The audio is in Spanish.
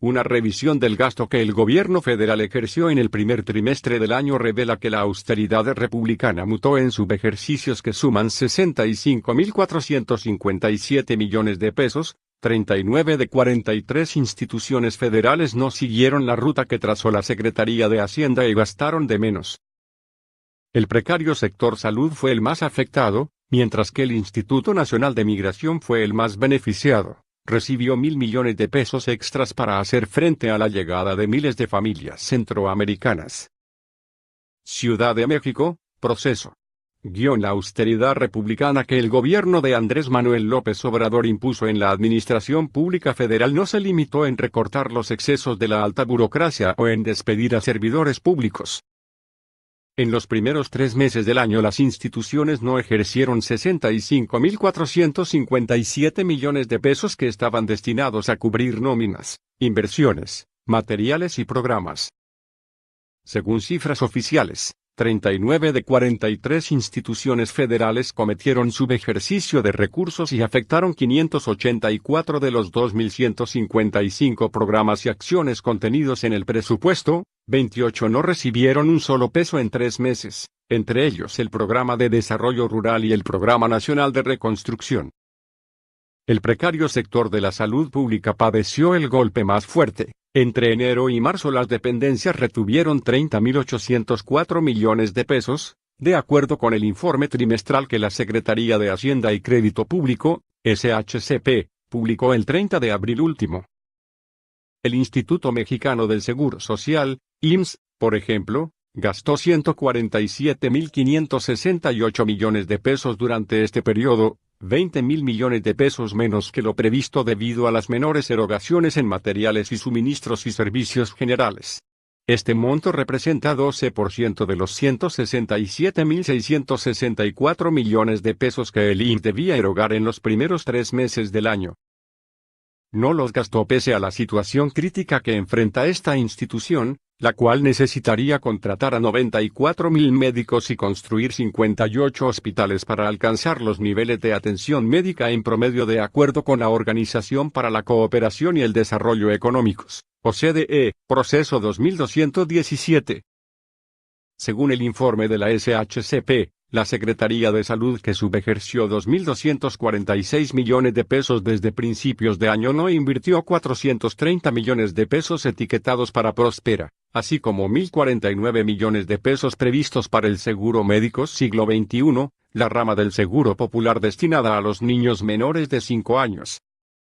Una revisión del gasto que el gobierno federal ejerció en el primer trimestre del año revela que la austeridad republicana mutó en subejercicios que suman 65.457 millones de pesos. 39 de 43 instituciones federales no siguieron la ruta que trazó la Secretaría de Hacienda y gastaron de menos. El precario sector salud fue el más afectado, mientras que el Instituto Nacional de Migración fue el más beneficiado. Recibió 1.000 millones de pesos extras para hacer frente a la llegada de miles de familias centroamericanas. Ciudad de México, proceso. La austeridad republicana que el gobierno de Andrés Manuel López Obrador impuso en la administración pública federal no se limitó en recortar los excesos de la alta burocracia o en despedir a servidores públicos. En los primeros 3 meses del año las instituciones no ejercieron 65.457 millones de pesos que estaban destinados a cubrir nóminas, inversiones, materiales y programas. Según cifras oficiales, 39 de 43 instituciones federales cometieron subejercicio de recursos y afectaron 584 de los 2.155 programas y acciones contenidos en el presupuesto. 28 no recibieron un solo peso en 3 meses, entre ellos el Programa de Desarrollo Rural y el Programa Nacional de Reconstrucción. El precario sector de la salud pública padeció el golpe más fuerte. Entre enero y marzo las dependencias retuvieron 30.804 millones de pesos, de acuerdo con el informe trimestral que la Secretaría de Hacienda y Crédito Público, SHCP, publicó el 30 de abril último. El Instituto Mexicano del Seguro Social, IMSS, por ejemplo, gastó 147.568 millones de pesos durante este periodo, 20.000 millones de pesos menos que lo previsto debido a las menores erogaciones en materiales y suministros y servicios generales. Este monto representa 12% de los 167.664 millones de pesos que el IMSS debía erogar en los primeros 3 meses del año. No los gastó pese a la situación crítica que enfrenta esta institución, la cual necesitaría contratar a 94.000 médicos y construir 58 hospitales para alcanzar los niveles de atención médica en promedio de acuerdo con la Organización para la Cooperación y el Desarrollo Económicos, OCDE, proceso 2217. Según el informe de la SHCP, la Secretaría de Salud que subejerció 2.246 millones de pesos desde principios de año no invirtió 430 millones de pesos etiquetados para Prospera, así como 1.049 millones de pesos previstos para el Seguro Médico Siglo XXI, la rama del Seguro Popular destinada a los niños menores de 5 años.